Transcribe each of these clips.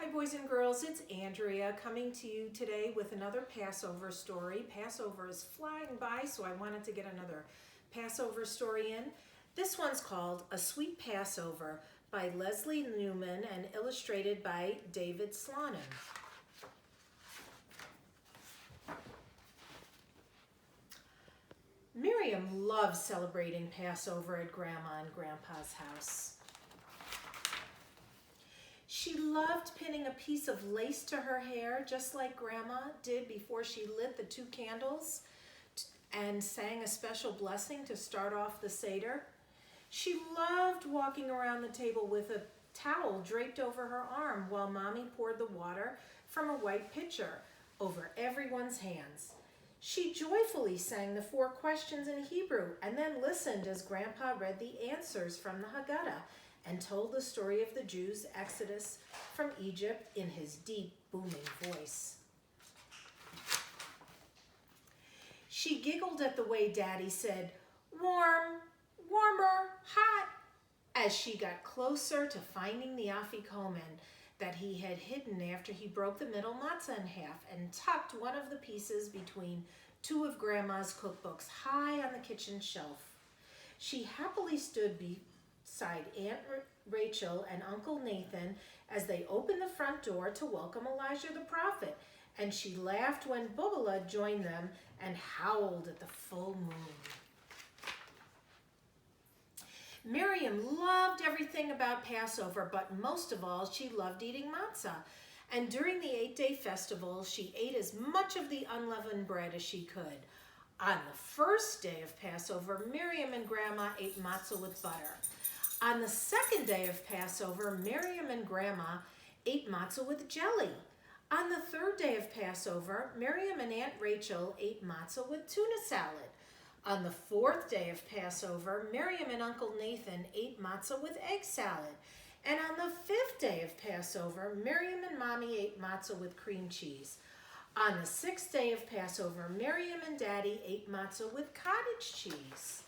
Hi boys and girls, it's Andrea coming to you today with another Passover story. Passover is flying by, so I wanted to get another Passover story in. This one's called A Sweet Passover by Leslie Newman and illustrated by David Slonim. Miriam loves celebrating Passover at Grandma and Grandpa's house. She loved pinning a piece of lace to her hair, just like Grandma did before she lit the 2 candles and sang a special blessing to start off the Seder. She loved walking around the table with a towel draped over her arm while Mommy poured the water from a white pitcher over everyone's hands. She joyfully sang the 4 questions in Hebrew and then listened as Grandpa read the answers from the Haggadah and told the story of the Jews' exodus from Egypt in his deep, booming voice. She giggled at the way Daddy said, "Warm, warmer, hot," as she got closer to finding the afikomen that he had hidden after he broke the middle matzah in half and tucked one of the pieces between 2 of Grandma's cookbooks high on the kitchen shelf. She happily stood beside Aunt Rachel and Uncle Nathan as they opened the front door to welcome Elijah the prophet, and she laughed when Bubala joined them and howled at the full moon. Miriam loved everything about Passover, but most of all, she loved eating matzah. And during the 8-day festival, she ate as much of the unleavened bread as she could. On the first day of Passover, Miriam and Grandma ate matzah with butter. On the second day of Passover, Miriam and Grandma ate matzah with jelly. On the third day of Passover, Miriam and Aunt Rachel ate matzah with tuna salad. On the fourth day of Passover, Miriam and Uncle Nathan ate matzah with egg salad. And on the 5th day of Passover, Miriam and Mommy ate matzah with cream cheese. On the 6th day of Passover, Miriam and Daddy ate matzah with cottage cheese.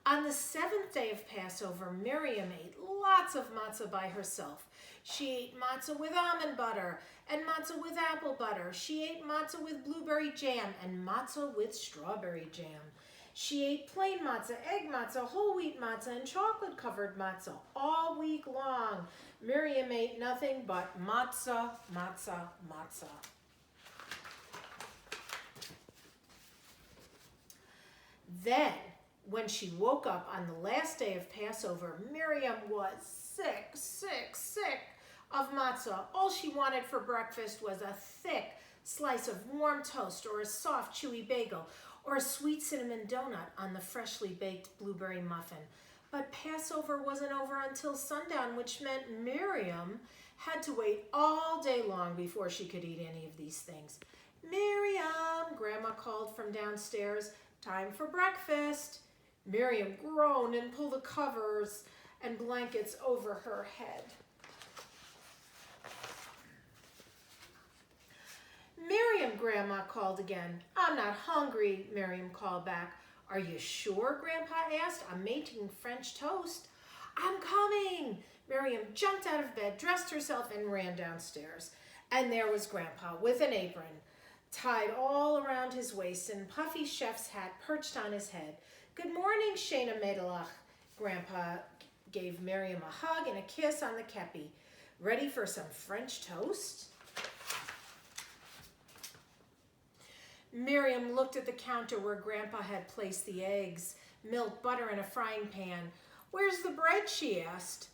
On the 7th day of Passover, Miriam ate lots of matzah by herself. She ate matzah with almond butter and matzah with apple butter. She ate matzah with blueberry jam and matzah with strawberry jam. She ate plain matzah, egg matzah, whole wheat matzah, and chocolate-covered matzah all week long. Miriam ate nothing but matzah, matzah, matzah. Then, when she woke up on the last day of Passover, Miriam was sick of matzah. All she wanted for breakfast was a thick slice of warm toast or a soft, chewy bagel or a sweet cinnamon donut on the freshly baked blueberry muffin. But Passover wasn't over until sundown, which meant Miriam had to wait all day long before she could eat any of these things. "Miriam," Grandma called from downstairs, "time for breakfast." Miriam groaned and pulled the covers and blankets over her head. "Miriam," Grandma called again. "I'm not hungry," Miriam called back. "Are you sure?" Grandpa asked. "I'm making French toast." "I'm coming." Miriam jumped out of bed, dressed herself, and ran downstairs. And there was Grandpa with an apron tied all around his waist and puffy chef's hat perched on his head. "Good morning, Shana Medalach." Grandpa gave Miriam a hug and a kiss on the kepi. "Ready for some French toast?" Miriam looked at the counter where Grandpa had placed the eggs, milk, butter, and a frying pan. "Where's the bread?" she asked.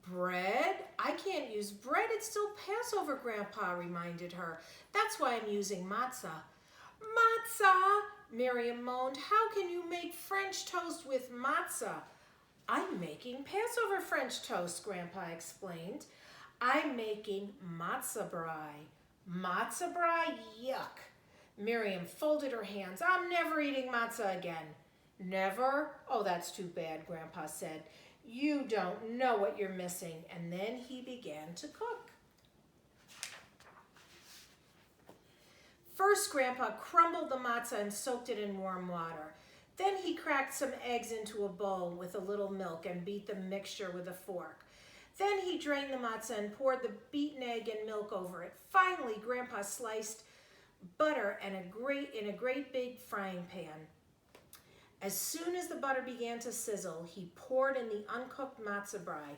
"Bread? I can't use bread. It's still Passover," Grandpa reminded her. "That's why I'm using matzah." "Matzah!" Miriam moaned. "How can you make French toast with matzah?" "I'm making Passover French toast," Grandpa explained. "I'm making matzah brie." "Matzah brie? Yuck." Miriam folded her hands. "I'm never eating matzah again." "Never? Oh, that's too bad," Grandpa said. "You don't know what you're missing." And then he began to cook. First, Grandpa crumbled the matzah and soaked it in warm water. Then he cracked some eggs into a bowl with a little milk and beat the mixture with a fork. Then he drained the matzah and poured the beaten egg and milk over it. Finally, Grandpa sliced butter in a great big frying pan. As soon as the butter began to sizzle, he poured in the uncooked matzah brei.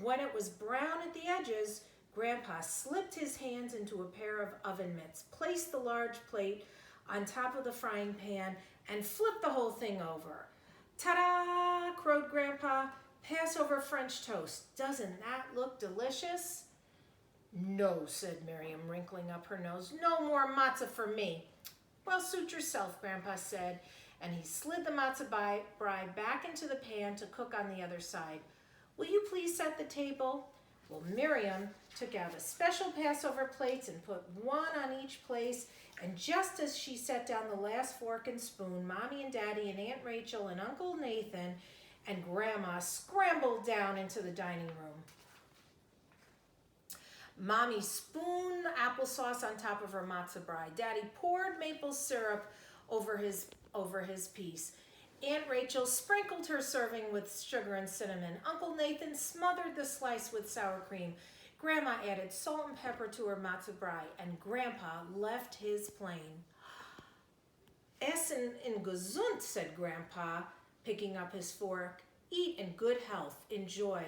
When it was brown at the edges, Grandpa slipped his hands into a pair of oven mitts, placed the large plate on top of the frying pan, and flipped the whole thing over. Ta-da! Crowed Grandpa. Passover French toast. Doesn't that look delicious? No, said Miriam, wrinkling up her nose. No more matzah for me. Well, suit yourself, Grandpa said, and he slid the matzah brei back into the pan to cook on the other side. Will you please set the table? Well, Miriam took out a special Passover plates and put one on each place, and just as she set down the last fork and spoon, Mommy and Daddy and Aunt Rachel and Uncle Nathan and Grandma scrambled down into the dining room. Mommy spooned applesauce on top of her matzah brei. Daddy poured maple syrup over his piece. Aunt Rachel sprinkled her serving with sugar and cinnamon. Uncle Nathan smothered the slice with sour cream. Grandma added salt and pepper to her matzah brei, and Grandpa left his plain. Essen in gesund, said Grandpa, picking up his fork. Eat in good health. Enjoy.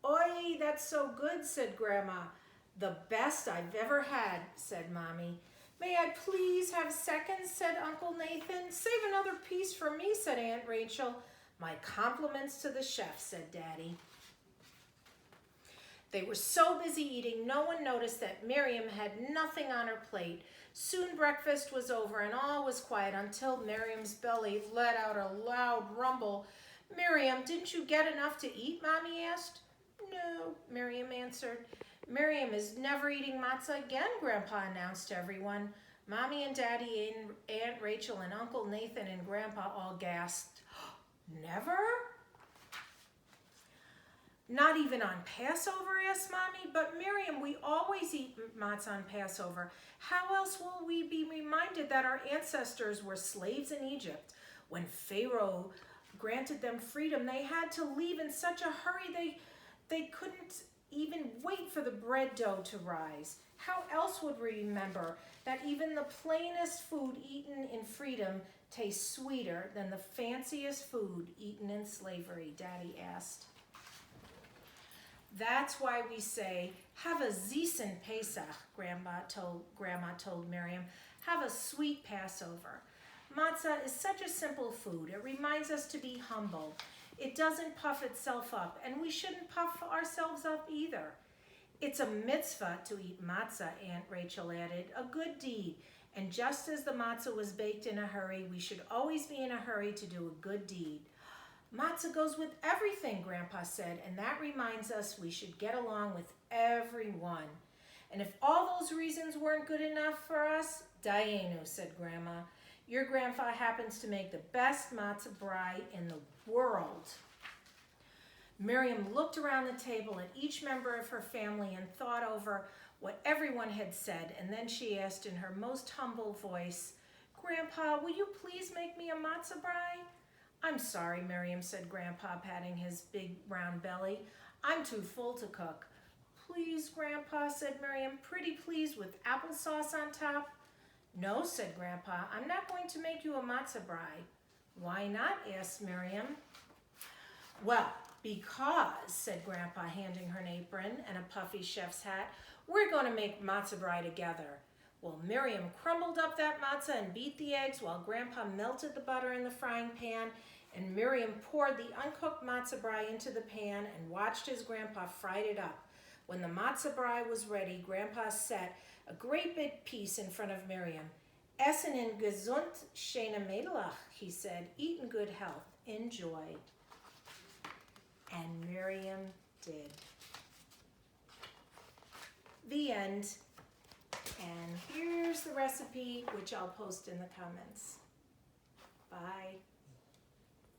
Oi, that's so good, said Grandma. The best I've ever had, said Mommy. May I please have seconds, said Uncle Nathan. Save another piece for me, said Aunt Rachel. My compliments to the chef, said Daddy. They were so busy eating, no one noticed that Miriam had nothing on her plate. Soon breakfast was over and all was quiet until Miriam's belly let out a loud rumble. Miriam, didn't you get enough to eat, Mommy asked. No, Miriam answered. Miriam is never eating matzah again, Grandpa announced to everyone. Mommy and Daddy and Aunt Rachel and Uncle Nathan and Grandpa all gasped. Never? Not even on Passover, asked Mommy. But Miriam, we always eat matzah on Passover. How else will we be reminded that our ancestors were slaves in Egypt? When Pharaoh granted them freedom, they had to leave in such a hurry they couldn't even wait for the bread dough to rise. How else would we remember that even the plainest food eaten in freedom tastes sweeter than the fanciest food eaten in slavery? Daddy asked. That's why we say, have a Zissen Pesach, Grandma told Miriam. Have a sweet Passover. Matzah is such a simple food. It reminds us to be humble. It doesn't puff itself up, and we shouldn't puff ourselves up either. It's a mitzvah to eat matzah, Aunt Rachel added, a good deed. And just as the matzah was baked in a hurry, we should always be in a hurry to do a good deed. Matzah goes with everything, Grandpa said, and that reminds us we should get along with everyone. And if all those reasons weren't good enough for us, Dayenu, said Grandma. Your grandpa happens to make the best matzah brei in the world. Miriam looked around the table at each member of her family and thought over what everyone had said, and then she asked in her most humble voice, Grandpa, will you please make me a matzah brei? I'm sorry, Miriam, said Grandpa, patting his big round belly. I'm too full to cook. Please, Grandpa, said Miriam, pretty please with applesauce on top. No, said Grandpa, I'm not going to make you a matzah brei. Why not? Asked Miriam. Well, because, said Grandpa, handing her an apron and a puffy chef's hat, we're going to make matzah brei together. Well, Miriam crumbled up that matzah and beat the eggs while Grandpa melted the butter in the frying pan, and Miriam poured the uncooked matzah brei into the pan and watched as Grandpa fried it up. When the matzah brei was ready, Grandpa set a great big piece in front of Miriam. Essen in gesund, shena medelach, he said. Eat in good health. Enjoy. And Miriam did. The end. And here's the recipe, which I'll post in the comments. Bye.